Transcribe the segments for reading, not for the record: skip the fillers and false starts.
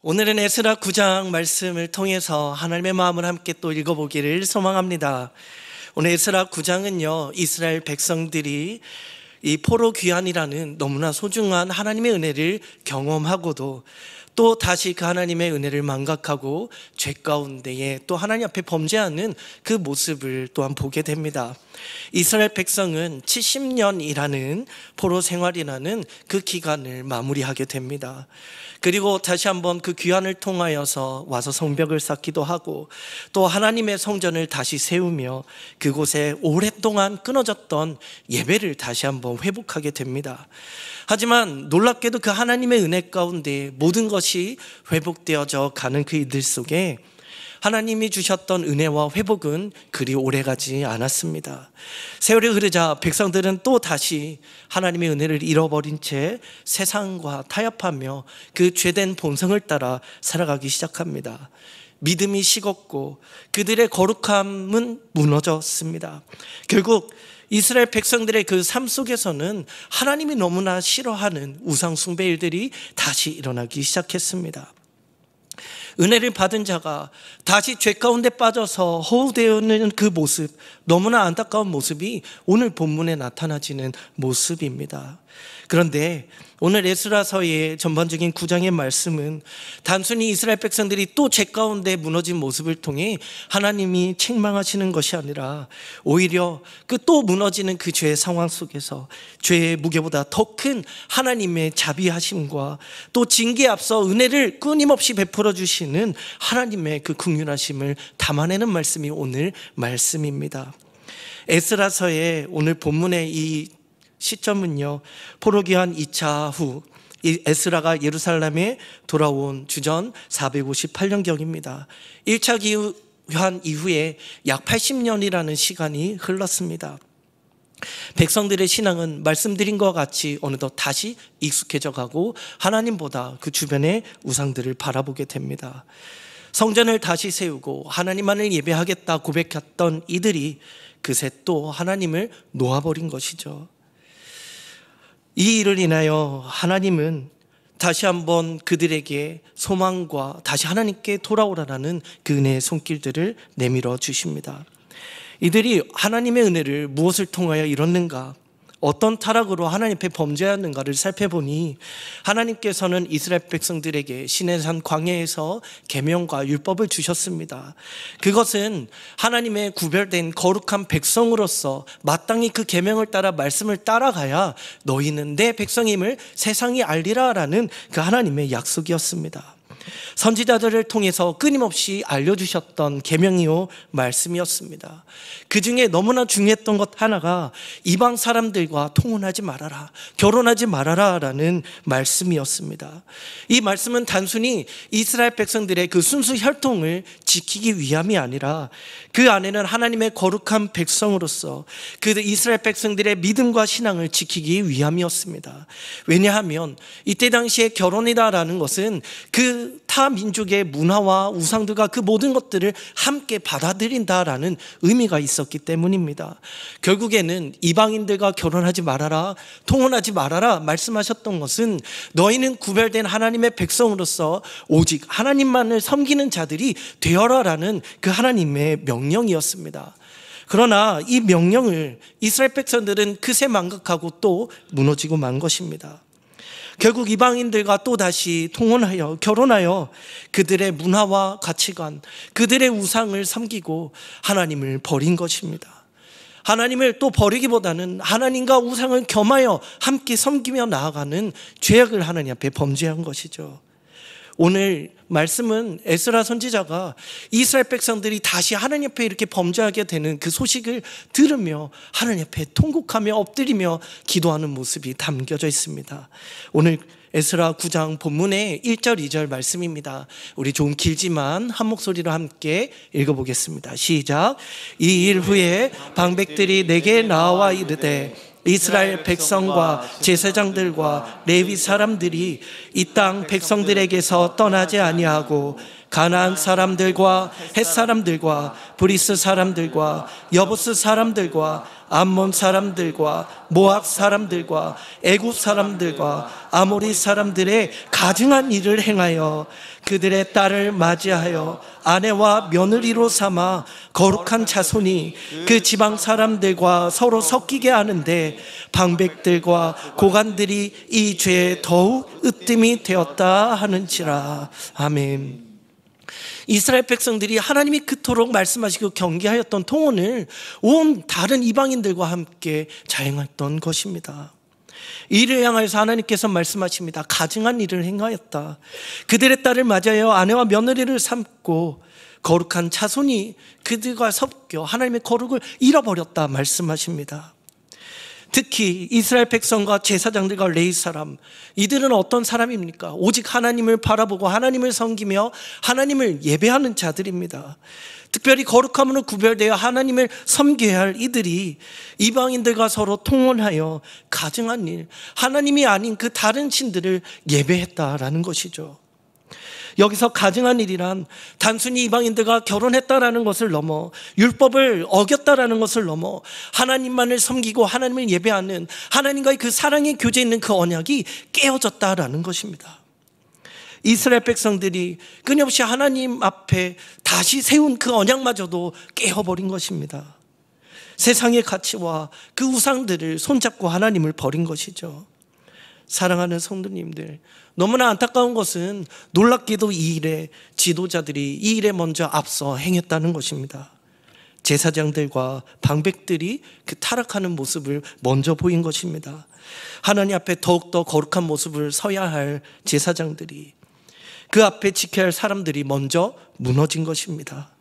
오늘은 에스라 9장 말씀을 통해서 하나님의 마음을 함께 또 읽어보기를 소망합니다. 오늘 에스라 9장은요, 이스라엘 백성들이 이 포로 귀환이라는 너무나 소중한 하나님의 은혜를 경험하고도 또 다시 그 하나님의 은혜를 망각하고 죄 가운데에 또 하나님 앞에 범죄하는 그 모습을 또한 보게 됩니다. 이스라엘 백성은 70년이라는 포로 생활이라는 그 기간을 마무리하게 됩니다. 그리고 다시 한번 그 귀환을 통하여서 와서 성벽을 쌓기도 하고 또 하나님의 성전을 다시 세우며 그곳에 오랫동안 끊어졌던 예배를 다시 한번 회복하게 됩니다. 하지만 놀랍게도 그 하나님의 은혜 가운데 모든 것이 회복되어져 가는 그 이들 속에 하나님이 주셨던 은혜와 회복은 그리 오래가지 않았습니다. 세월이 흐르자 백성들은 또 다시 하나님의 은혜를 잃어버린 채 세상과 타협하며 그 죄된 본성을 따라 살아가기 시작합니다. 믿음이 식었고 그들의 거룩함은 무너졌습니다. 결국 이스라엘 백성들의 그 삶 속에서는 하나님이 너무나 싫어하는 우상 숭배 일들이 다시 일어나기 시작했습니다. 은혜를 받은 자가 다시 죄 가운데 빠져서 허우되어있는 그 모습, 너무나 안타까운 모습이 오늘 본문에 나타나지는 모습입니다. 그런데 오늘 에스라서의 전반적인 9장의 말씀은 단순히 이스라엘 백성들이 또 죄 가운데 무너진 모습을 통해 하나님이 책망하시는 것이 아니라 오히려 그 또 무너지는 그 죄의 상황 속에서 죄의 무게보다 더 큰 하나님의 자비하심과 또 징계에 앞서 은혜를 끊임없이 베풀어 주시는 하나님의 그 긍휼하심을 담아내는 말씀이 오늘 말씀입니다. 에스라서의 오늘 본문의 이 시점은요, 포로귀환 2차 후 이 에스라가 예루살렘에 돌아온 주전 458년경입니다. 1차 귀환 이후에 약 80년이라는 시간이 흘렀습니다. 백성들의 신앙은 말씀드린 것 같이 어느덧 다시 익숙해져 가고 하나님보다 그 주변의 우상들을 바라보게 됩니다. 성전을 다시 세우고 하나님만을 예배하겠다 고백했던 이들이 그새 또 하나님을 놓아버린 것이죠. 이 일을 인하여 하나님은 다시 한번 그들에게 소망과 다시 하나님께 돌아오라는 그 은혜의 손길들을 내밀어 주십니다. 이들이 하나님의 은혜를 무엇을 통하여 이뤘는가, 어떤 타락으로 하나님 앞에 범죄하는가를 살펴보니 하나님께서는 이스라엘 백성들에게 시내산 광야에서 계명과 율법을 주셨습니다. 그것은 하나님의 구별된 거룩한 백성으로서 마땅히 그 계명을 따라 말씀을 따라가야 너희는 내 백성임을 세상이 알리라라는 그 하나님의 약속이었습니다. 선지자들을 통해서 끊임없이 알려주셨던 계명이요 말씀이었습니다. 그 중에 너무나 중요했던 것 하나가 이방 사람들과 통혼하지 말아라, 결혼하지 말아라 라는 말씀이었습니다. 이 말씀은 단순히 이스라엘 백성들의 그 순수 혈통을 지키기 위함이 아니라 그 안에는 하나님의 거룩한 백성으로서 그 이스라엘 백성들의 믿음과 신앙을 지키기 위함이었습니다. 왜냐하면 이때 당시에 결혼이다라는 것은 그 타 민족의 문화와 우상들과 그 모든 것들을 함께 받아들인다라는 의미가 있었기 때문입니다. 결국에는 이방인들과 결혼하지 말아라, 통혼하지 말아라 말씀하셨던 것은 너희는 구별된 하나님의 백성으로서 오직 하나님만을 섬기는 자들이 되어라라는 그 하나님의 명령이었습니다. 그러나 이 명령을 이스라엘 백성들은 그새 망각하고 또 무너지고 만 것입니다. 결국 이방인들과 또다시 통혼하여 결혼하여 그들의 문화와 가치관, 그들의 우상을 섬기고 하나님을 버린 것입니다. 하나님을 또 버리기보다는 하나님과 우상을 겸하여 함께 섬기며 나아가는 죄악을 하나님 앞에 범죄한 것이죠. 오늘 말씀은 에스라 선지자가 이스라엘 백성들이 다시 하나님 앞에 이렇게 범죄하게 되는 그 소식을 들으며 하나님 앞에 통곡하며 엎드리며 기도하는 모습이 담겨져 있습니다. 오늘 에스라 9장 본문의 1절 2절 말씀입니다. 우리 좀 길지만 한 목소리로 함께 읽어보겠습니다. 시작. 이 일 후에 방백들이 내게 나와 이르되 이스라엘 백성과 제사장들과 레위 사람들이 이 땅 백성들에게서 떠나지 아니하고 가나안 사람들과 헷 사람들과 브리스 사람들과 여부스 사람들과 암몬 사람들과 모압 사람들과 애굽 사람들과 아모리 사람들의 가증한 일을 행하여 그들의 딸을 맞이하여 아내와 며느리로 삼아 거룩한 자손이 그 지방 사람들과 서로 섞이게 하는데 방백들과 고관들이 이 죄에 더욱 으뜸이 되었다 하는지라. 아멘. 이스라엘 백성들이 하나님이 그토록 말씀하시고 경계하였던 통혼을 온 다른 이방인들과 함께 자행했던 것입니다. 이를 향하여서 하나님께서 말씀하십니다. 가증한 일을 행하였다. 그들의 딸을 맞이하여 아내와 며느리를 삼고 거룩한 자손이 그들과 섞여 하나님의 거룩을 잃어버렸다 말씀하십니다. 특히 이스라엘 백성과 제사장들과 레위 사람, 이들은 어떤 사람입니까? 오직 하나님을 바라보고 하나님을 섬기며 하나님을 예배하는 자들입니다. 특별히 거룩함으로 구별되어 하나님을 섬겨야 할 이들이 이방인들과 서로 통혼하여 가증한 일, 하나님이 아닌 그 다른 신들을 예배했다라는 것이죠. 여기서 가증한 일이란 단순히 이방인들과 결혼했다라는 것을 넘어 율법을 어겼다라는 것을 넘어 하나님만을 섬기고 하나님을 예배하는 하나님과의 그 사랑의 교제에 있는 그 언약이 깨어졌다라는 것입니다. 이스라엘 백성들이 끊임없이 하나님 앞에 다시 세운 그 언약마저도 깨어버린 것입니다. 세상의 가치와 그 우상들을 손잡고 하나님을 버린 것이죠. 사랑하는 성도님들, 너무나 안타까운 것은 놀랍게도 이 일에 지도자들이 이 일에 먼저 앞서 행했다는 것입니다. 제사장들과 방백들이 그 타락하는 모습을 먼저 보인 것입니다. 하나님 앞에 더욱더 거룩한 모습을 서야 할 제사장들이, 그 앞에 지켜야 할 사람들이 먼저 무너진 것입니다.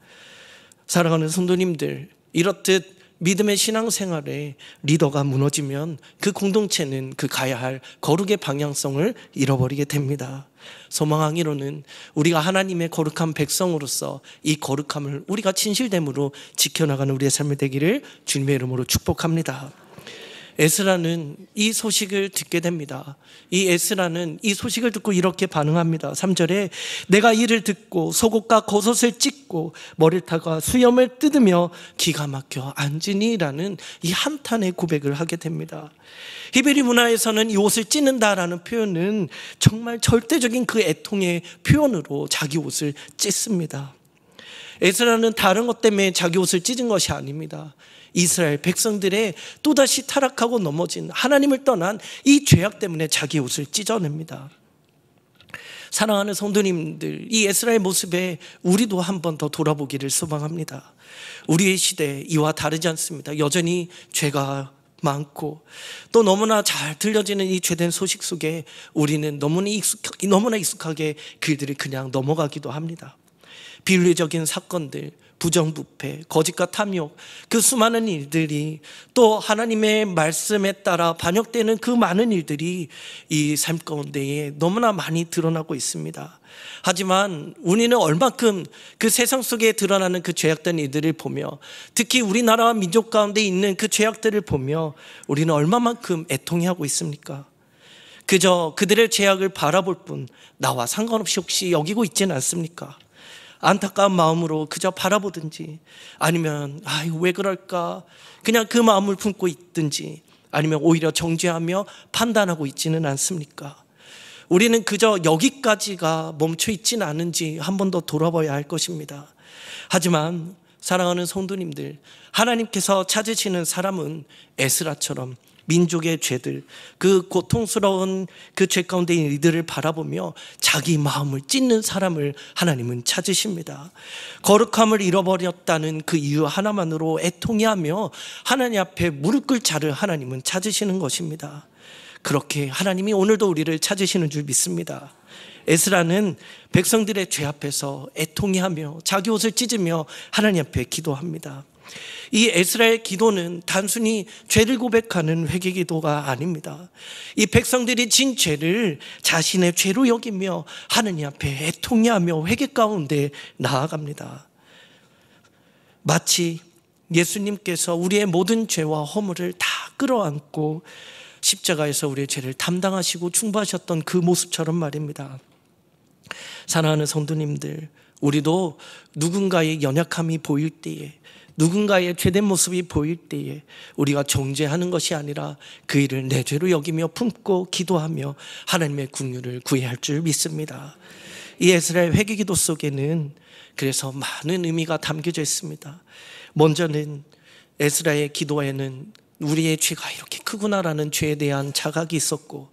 사랑하는 성도님들, 이렇듯 믿음의 신앙생활에 리더가 무너지면 그 공동체는 그 가야 할 거룩의 방향성을 잃어버리게 됩니다. 소망하기로는 우리가 하나님의 거룩한 백성으로서 이 거룩함을 우리가 진실됨으로 지켜나가는 우리의 삶이 되기를 주님의 이름으로 축복합니다. 에스라는 이 소식을 듣게 됩니다. 이 에스라는 이 소식을 듣고 이렇게 반응합니다. 3절에 내가 이를 듣고 속옷과 겉옷을 찢고 머리털과 수염을 뜯으며 기가 막혀 앉으니라는 이 한탄의 고백을 하게 됩니다. 히브리 문화에서는 이 옷을 찢는다라는 표현은 정말 절대적인 그 애통의 표현으로 자기 옷을 찢습니다. 에스라는 다른 것 때문에 자기 옷을 찢은 것이 아닙니다. 이스라엘 백성들의 또다시 타락하고 넘어진 하나님을 떠난 이 죄악 때문에 자기 옷을 찢어냅니다. 사랑하는 성도님들, 이 에스라의 모습에 우리도 한 번 더 돌아보기를 소망합니다. 우리의 시대 이와 다르지 않습니다. 여전히 죄가 많고 또 너무나 잘 들려지는 이 죄된 소식 속에 우리는 너무나 익숙하게 그들을 그냥 넘어가기도 합니다. 비윤리적인 사건들, 부정부패, 거짓과 탐욕, 그 수많은 일들이, 또 하나님의 말씀에 따라 반영되는 그 많은 일들이 이 삶 가운데에 너무나 많이 드러나고 있습니다. 하지만 우리는 얼마큼 그 세상 속에 드러나는 그 죄악된 일들을 보며, 특히 우리나라와 민족 가운데 있는 그 죄악들을 보며 우리는 얼마만큼 애통해하고 있습니까? 그저 그들의 죄악을 바라볼 뿐 나와 상관없이 혹시 여기고 있지는 않습니까? 안타까운 마음으로 그저 바라보든지, 아니면 왜 그럴까 그냥 그 마음을 품고 있든지, 아니면 오히려 정죄하며 판단하고 있지는 않습니까? 우리는 그저 여기까지가 멈춰 있지는 않은지 한 번 더 돌아봐야 할 것입니다. 하지만 사랑하는 성도님들, 하나님께서 찾으시는 사람은 에스라처럼 민족의 죄들, 그 고통스러운 그 죄 가운데 있는 이들을 바라보며 자기 마음을 찢는 사람을 하나님은 찾으십니다. 거룩함을 잃어버렸다는 그 이유 하나만으로 애통해하며 하나님 앞에 무릎 꿇을 자를 하나님은 찾으시는 것입니다. 그렇게 하나님이 오늘도 우리를 찾으시는 줄 믿습니다. 에스라는 백성들의 죄 앞에서 애통해하며 자기 옷을 찢으며 하나님 앞에 기도합니다. 이 에스라의 기도는 단순히 죄를 고백하는 회개 기도가 아닙니다. 이 백성들이 진 죄를 자신의 죄로 여기며 하느님 앞에 애통해하며 회개 가운데 나아갑니다. 마치 예수님께서 우리의 모든 죄와 허물을 다 끌어안고 십자가에서 우리의 죄를 담당하시고 중보하셨던 그 모습처럼 말입니다. 사랑하는 성도님들, 우리도 누군가의 연약함이 보일 때에, 누군가의 죄된 모습이 보일 때에 우리가 정죄하는 것이 아니라 그 일을 내 죄로 여기며 품고 기도하며 하나님의 긍휼을 구해야 할 줄 믿습니다. 이 에스라의 회개기도 속에는 그래서 많은 의미가 담겨져 있습니다. 먼저는 에스라의 기도에는 우리의 죄가 이렇게 크구나라는 죄에 대한 자각이 있었고,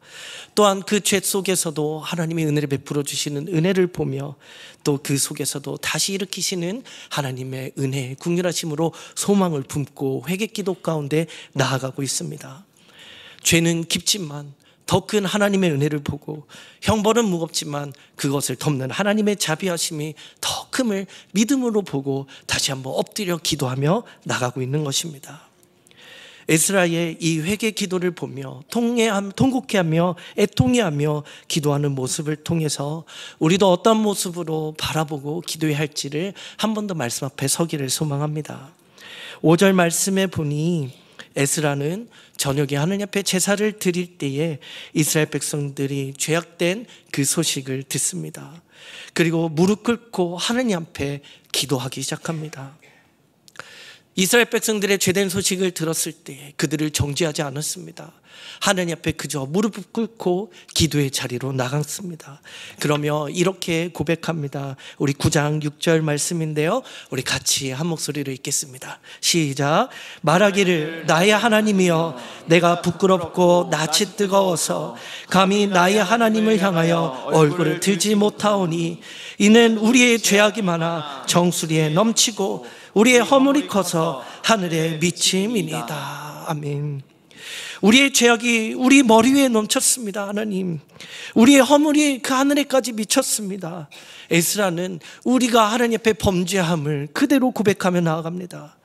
또한 그 죄 속에서도 하나님의 은혜를 베풀어 주시는 은혜를 보며, 또 그 속에서도 다시 일으키시는 하나님의 은혜, 긍휼하심으로 소망을 품고 회개기도 가운데 나아가고 있습니다. 죄는 깊지만 더 큰 하나님의 은혜를 보고, 형벌은 무겁지만 그것을 덮는 하나님의 자비하심이 더 큼을 믿음으로 보고 다시 한번 엎드려 기도하며 나가고 있는 것입니다. 에스라의 이 회개 기도를 보며 통곡해하며 애통해하며 기도하는 모습을 통해서 우리도 어떤 모습으로 바라보고 기도해야 할지를 한 번 더 말씀 앞에 서기를 소망합니다. 5절 말씀에 보니 에스라는 저녁에 하느님 앞에 제사를 드릴 때에 이스라엘 백성들이 죄악된 그 소식을 듣습니다. 그리고 무릎 꿇고 하느님 앞에 기도하기 시작합니다. 이스라엘 백성들의 죄된 소식을 들었을 때 그들을 정죄하지 않았습니다. 하느님 앞에 그저 무릎 꿇고 기도의 자리로 나갔습니다. 그러며 이렇게 고백합니다. 우리 9장 6절 말씀인데요, 우리 같이 한 목소리로 읽겠습니다. 시작. 말하기를 나의 하나님이여, 내가 부끄럽고 낯이 뜨거워서 감히 나의 하나님을 향하여 얼굴을 들지 못하오니, 이는 우리의 죄악이 많아 정수리에 넘치고 우리의 허물이 커서 하늘에 미침이니이다. 아멘. 우리의 죄악이 우리 머리 위에 넘쳤습니다. 하나님, 우리의 허물이 그 하늘에까지 미쳤습니다. 에스라는 우리가 하나님 앞에 범죄함을 그대로 고백하며 나아갑니다.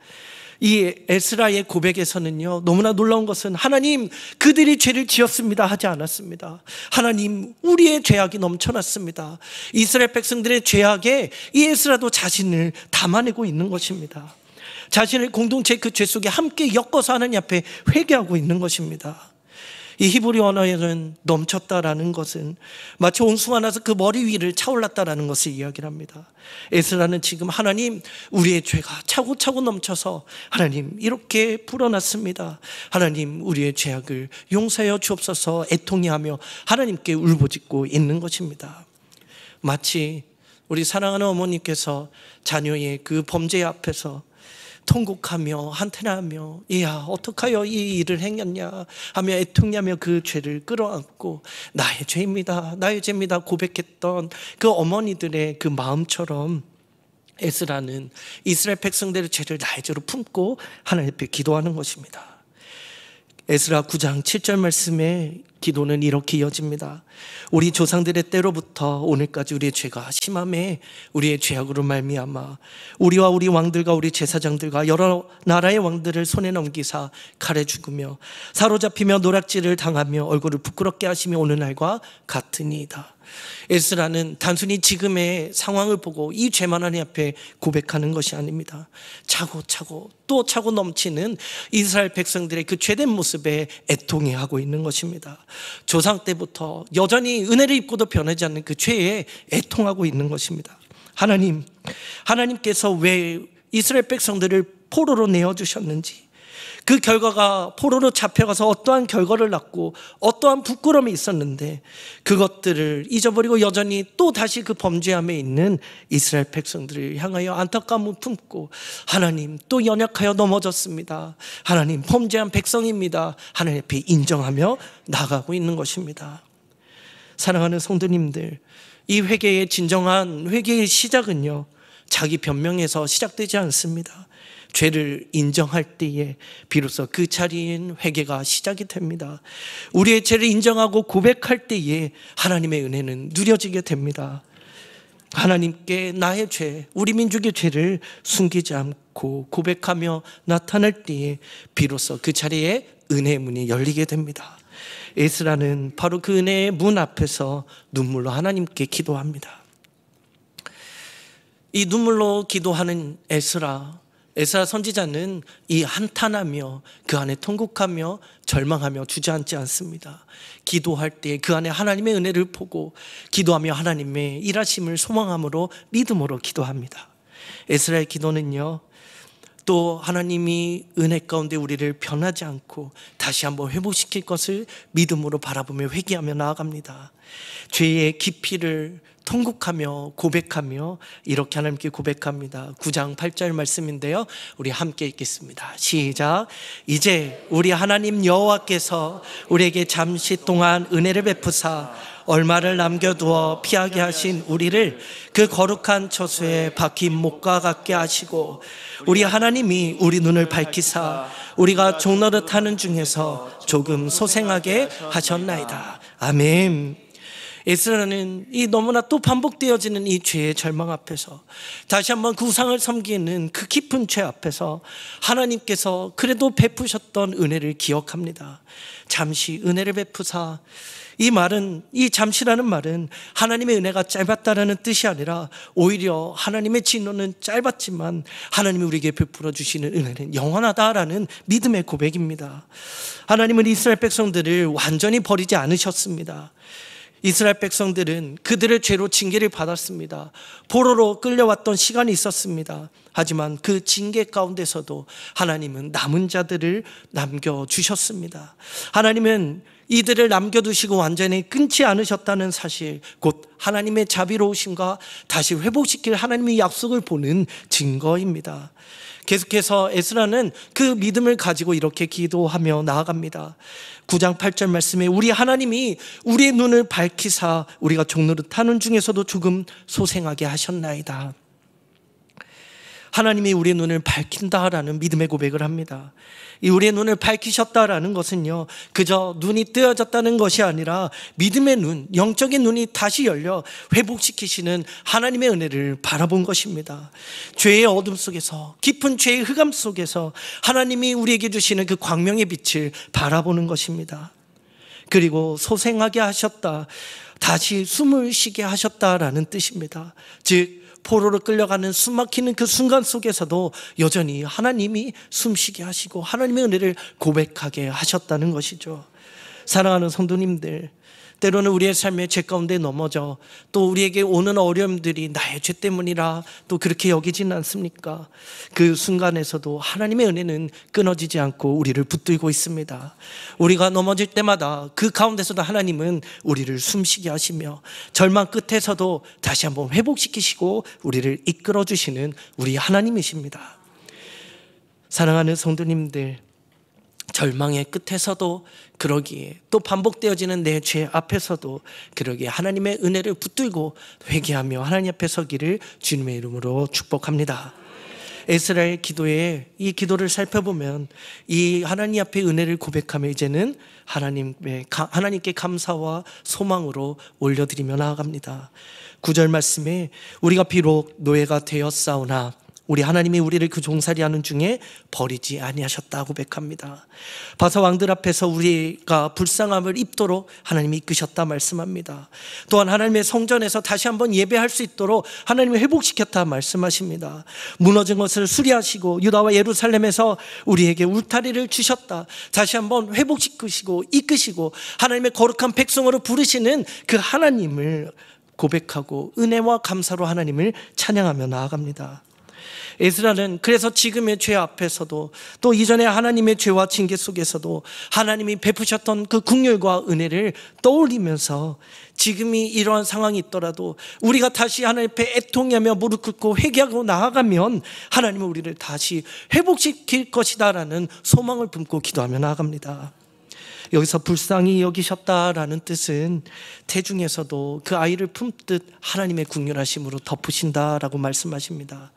이 에스라의 고백에서는요, 너무나 놀라운 것은 하나님, 그들이 죄를 지었습니다 하지 않았습니다. 하나님, 우리의 죄악이 넘쳐났습니다. 이스라엘 백성들의 죄악에 이 에스라도 자신을 담아내고 있는 것입니다. 자신의 공동체 그 죄 속에 함께 엮어서 하나님 앞에 회개하고 있는 것입니다. 이 히브리 언어에는 넘쳤다라는 것은 마치 온수가 나서 그 머리 위를 차올랐다라는 것을 이야기를 합니다. 에스라는 지금 하나님, 우리의 죄가 차고차고 넘쳐서 하나님 이렇게 불어났습니다. 하나님, 우리의 죄악을 용서하여 주옵소서 애통해하며 하나님께 울부짖고 있는 것입니다. 마치 우리 사랑하는 어머니께서 자녀의 그 범죄 앞에서 통곡하며 한탄하며 이야 어떡하여 이 일을 행했냐 하며 애통하며 그 죄를 끌어안고 나의 죄입니다, 나의 죄입니다 고백했던 그 어머니들의 그 마음처럼 에스라는 이스라엘 백성들의 죄를 나의 죄로 품고 하나님 앞에 기도하는 것입니다. 에스라 9장 7절 말씀에 기도는 이렇게 이어집니다. 우리 조상들의 때로부터 오늘까지 우리의 죄가 심함에 우리의 죄악으로 말미암아 우리와 우리 왕들과 우리 제사장들과 여러 나라의 왕들을 손에 넘기사 칼에 죽으며 사로잡히며 노략질을 당하며 얼굴을 부끄럽게 하시며 오는 날과 같으니이다. 에스라는 단순히 지금의 상황을 보고 이 죄만 하나님 앞에 고백하는 것이 아닙니다. 차고 또 차고 넘치는 이스라엘 백성들의 그 죄된 모습에 애통해하고 있는 것입니다. 조상 때부터 여전히 은혜를 입고도 변하지 않는 그 죄에 애통하고 있는 것입니다. 하나님께서 왜 이스라엘 백성들을 포로로 내어주셨는지, 그 결과가 포로로 잡혀가서 어떠한 결과를 낳고 어떠한 부끄러움이 있었는데 그것들을 잊어버리고 여전히 또 다시 그 범죄함에 있는 이스라엘 백성들을 향하여 안타까움을 품고 하나님 또 연약하여 넘어졌습니다, 하나님 범죄한 백성입니다, 하나님 앞에 인정하며 나가고 있는 것입니다. 사랑하는 성도님들, 이 회개의 진정한 회개의 시작은요, 자기 변명에서 시작되지 않습니다. 죄를 인정할 때에 비로소 그 자리인 회개가 시작이 됩니다. 우리의 죄를 인정하고 고백할 때에 하나님의 은혜는 누려지게 됩니다. 하나님께 나의 죄, 우리 민족의 죄를 숨기지 않고 고백하며 나타날 때에 비로소 그 자리에 은혜의 문이 열리게 됩니다. 에스라는 바로 그 은혜의 문 앞에서 눈물로 하나님께 기도합니다. 이 눈물로 기도하는 에스라 선지자는 이 한탄하며 그 안에 통곡하며 절망하며 주저앉지 않습니다. 기도할 때 그 안에 하나님의 은혜를 보고 기도하며 하나님의 일하심을 소망함으로 믿음으로 기도합니다. 에스라의 기도는요, 또 하나님이 은혜 가운데 우리를 변하지 않고 다시 한번 회복시킬 것을 믿음으로 바라보며 회개하며 나아갑니다. 죄의 깊이를 통곡하며 고백하며 이렇게 하나님께 고백합니다. 9장 8절 말씀인데요, 우리 함께 읽겠습니다. 시작. 이제 우리 하나님 여호와께서 우리에게 잠시 동안 은혜를 베푸사 얼마를 남겨두어 피하게 하신 우리를 그 거룩한 처소에 박힌 목과 같게 하시고 우리 하나님이 우리 눈을 밝히사 우리가 종노릇하는 중에서 조금 소생하게 하셨나이다. 아멘. 에스라는 이 너무나 또 반복되어지는 이 죄의 절망 앞에서 다시 한번 그 우상을 섬기는 그 깊은 죄 앞에서 하나님께서 그래도 베푸셨던 은혜를 기억합니다. 잠시 은혜를 베푸사, 이 말은, 이 잠시라는 말은 하나님의 은혜가 짧았다라는 뜻이 아니라 오히려 하나님의 진노는 짧았지만 하나님이 우리에게 베풀어 주시는 은혜는 영원하다라는 믿음의 고백입니다. 하나님은 이스라엘 백성들을 완전히 버리지 않으셨습니다. 이스라엘 백성들은 그들의 죄로 징계를 받았습니다. 포로로 끌려왔던 시간이 있었습니다. 하지만 그 징계 가운데서도 하나님은 남은 자들을 남겨주셨습니다. 하나님은 이들을 남겨두시고 완전히 끊지 않으셨다는 사실, 곧 하나님의 자비로우심과 다시 회복시킬 하나님의 약속을 보는 증거입니다. 계속해서 에스라는 그 믿음을 가지고 이렇게 기도하며 나아갑니다. 9장 8절 말씀에 우리 하나님이 우리의 눈을 밝히사 우리가 종노릇하는 중에서도 조금 소생하게 하셨나이다. 하나님이 우리의 눈을 밝힌다라는 믿음의 고백을 합니다. 이 우리의 눈을 밝히셨다라는 것은요, 그저 눈이 뜨여졌다는 것이 아니라 믿음의 눈, 영적인 눈이 다시 열려 회복시키시는 하나님의 은혜를 바라본 것입니다. 죄의 어둠 속에서, 깊은 죄의 흑암 속에서 하나님이 우리에게 주시는 그 광명의 빛을 바라보는 것입니다. 그리고 소생하게 하셨다, 다시 숨을 쉬게 하셨다라는 뜻입니다. 즉 포로로 끌려가는 숨막히는 그 순간 속에서도 여전히 하나님이 숨쉬게 하시고 하나님의 은혜를 고백하게 하셨다는 것이죠. 사랑하는 성도님들, 때로는 우리의 삶의 죄 가운데 넘어져 또 우리에게 오는 어려움들이 나의 죄 때문이라 또 그렇게 여기지는 않습니까? 그 순간에서도 하나님의 은혜는 끊어지지 않고 우리를 붙들고 있습니다. 우리가 넘어질 때마다 그 가운데서도 하나님은 우리를 숨쉬게 하시며 절망 끝에서도 다시 한번 회복시키시고 우리를 이끌어 주시는 우리 하나님이십니다. 사랑하는 성도님들, 절망의 끝에서도 그러기에 또 반복되어지는 내 죄 앞에서도 그러기에 하나님의 은혜를 붙들고 회개하며 하나님 앞에 서기를 주님의 이름으로 축복합니다. 에스라의 기도에 이 기도를 살펴보면 이 하나님 앞에 은혜를 고백하며 이제는 하나님께 감사와 소망으로 올려드리며 나아갑니다. 9절 말씀에 우리가 비록 노예가 되었사오나 우리 하나님이 우리를 그 종살이하는 중에 버리지 아니하셨다 고백합니다. 바사 왕들 앞에서 우리가 불쌍함을 입도록 하나님이 이끄셨다 말씀합니다. 또한 하나님의 성전에서 다시 한번 예배할 수 있도록 하나님이 회복시켰다 말씀하십니다. 무너진 것을 수리하시고 유다와 예루살렘에서 우리에게 울타리를 주셨다, 다시 한번 회복시키시고 이끄시고 하나님의 거룩한 백성으로 부르시는 그 하나님을 고백하고 은혜와 감사로 하나님을 찬양하며 나아갑니다. 에스라는 그래서 지금의 죄 앞에서도 또 이전에 하나님의 죄와 징계 속에서도 하나님이 베푸셨던 그 긍휼과 은혜를 떠올리면서 지금이 이러한 상황이 있더라도 우리가 다시 하나님 앞에 애통하며 무릎 꿇고 회개하고 나아가면 하나님은 우리를 다시 회복시킬 것이다라는 소망을 품고 기도하며 나아갑니다. 여기서 불쌍히 여기셨다라는 뜻은 태중에서도 그 아이를 품듯 하나님의 긍휼하심으로 덮으신다라고 말씀하십니다.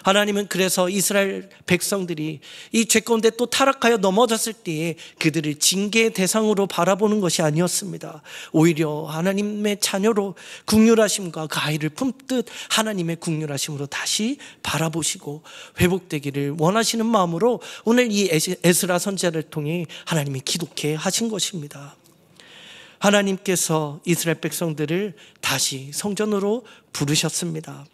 하나님은 그래서 이스라엘 백성들이 이 죄 가운데 또 타락하여 넘어졌을 때에 그들을 징계의 대상으로 바라보는 것이 아니었습니다. 오히려 하나님의 자녀로 긍휼하심과 그 아이를 품듯 하나님의 긍휼하심으로 다시 바라보시고 회복되기를 원하시는 마음으로 오늘 이 에스라 선지자를 통해 하나님이 기독해 하신 것입니다. 하나님께서 이스라엘 백성들을 다시 성전으로 부르셨습니다.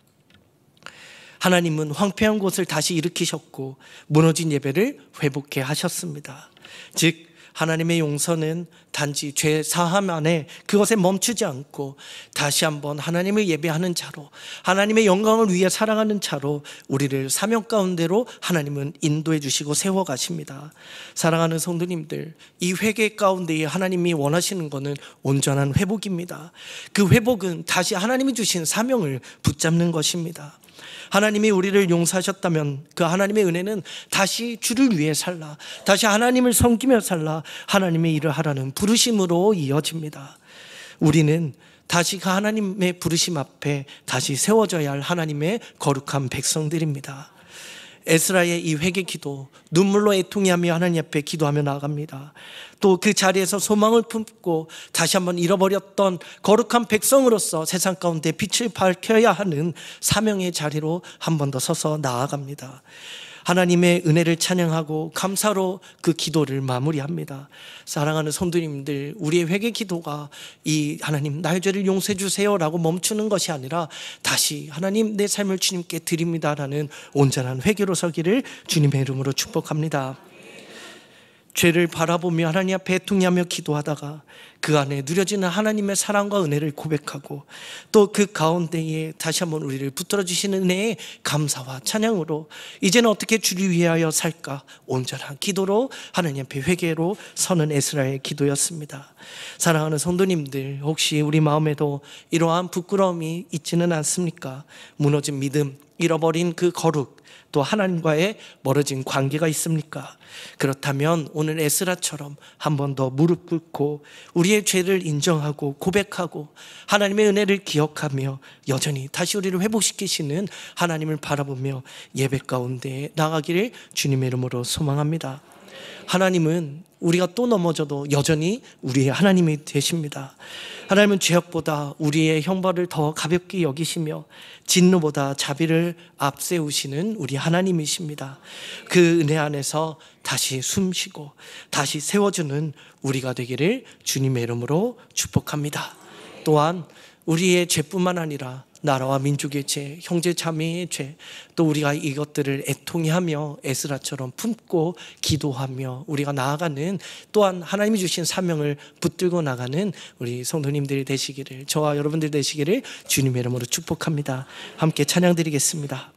하나님은 황폐한 곳을 다시 일으키셨고 무너진 예배를 회복해 하셨습니다. 즉 하나님의 용서는 단지 죄 사함 안에 그것에 멈추지 않고 다시 한번 하나님을 예배하는 자로, 하나님의 영광을 위해 살아가는 자로 우리를 사명 가운데로 하나님은 인도해 주시고 세워가십니다. 사랑하는 성도님들, 이 회개 가운데에 하나님이 원하시는 것은 온전한 회복입니다. 그 회복은 다시 하나님이 주신 사명을 붙잡는 것입니다. 하나님이 우리를 용서하셨다면 그 하나님의 은혜는 다시 주를 위해 살라, 다시 하나님을 섬기며 살라, 하나님의 일을 하라는 부르심으로 이어집니다. 우리는 다시 그 하나님의 부르심 앞에 다시 세워져야 할 하나님의 거룩한 백성들입니다. 에스라의 이 회개 기도, 눈물로 애통해하며 하나님 앞에 기도하며 나아갑니다. 또 그 자리에서 소망을 품고 다시 한번 잃어버렸던 거룩한 백성으로서 세상 가운데 빛을 밝혀야 하는 사명의 자리로 한 번 더 서서 나아갑니다. 하나님의 은혜를 찬양하고 감사로 그 기도를 마무리합니다. 사랑하는 성도님들, 우리의 회개 기도가 이 하나님 나의 죄를 용서해 주세요라고 멈추는 것이 아니라 다시 하나님 내 삶을 주님께 드립니다라는 온전한 회개로 서기를 주님의 이름으로 축복합니다. 죄를 바라보며 하나님 앞에 애통하며 기도하다가 그 안에 누려지는 하나님의 사랑과 은혜를 고백하고 또 그 가운데에 다시 한번 우리를 붙들어 주시는 은혜에 감사와 찬양으로 이제는 어떻게 주를 위하여 살까 온전한 기도로 하나님 앞에 회개로 서는 에스라의 기도였습니다. 사랑하는 성도님들, 혹시 우리 마음에도 이러한 부끄러움이 있지는 않습니까? 무너진 믿음, 잃어버린 그 거룩, 또 하나님과의 멀어진 관계가 있습니까? 그렇다면 오늘 에스라처럼 한 번 더 무릎 꿇고 우리의 죄를 인정하고 고백하고 하나님의 은혜를 기억하며 여전히 다시 우리를 회복시키시는 하나님을 바라보며 예배 가운데 나가기를 주님의 이름으로 소망합니다. 하나님은 우리가 또 넘어져도 여전히 우리의 하나님이 되십니다. 하나님은 죄악보다 우리의 형벌을 더 가볍게 여기시며 진노보다 자비를 앞세우시는 우리 하나님이십니다. 그 은혜 안에서 다시 숨쉬고 다시 세워주는 우리가 되기를 주님의 이름으로 축복합니다. 또한 우리의 죄뿐만 아니라 나라와 민족의 죄, 형제 자매의 죄, 또 우리가 이것들을 애통해하며 에스라처럼 품고 기도하며 우리가 나아가는 또한 하나님이 주신 사명을 붙들고 나가는 우리 성도님들이 되시기를, 저와 여러분들 되시기를 주님의 이름으로 축복합니다. 함께 찬양 드리겠습니다.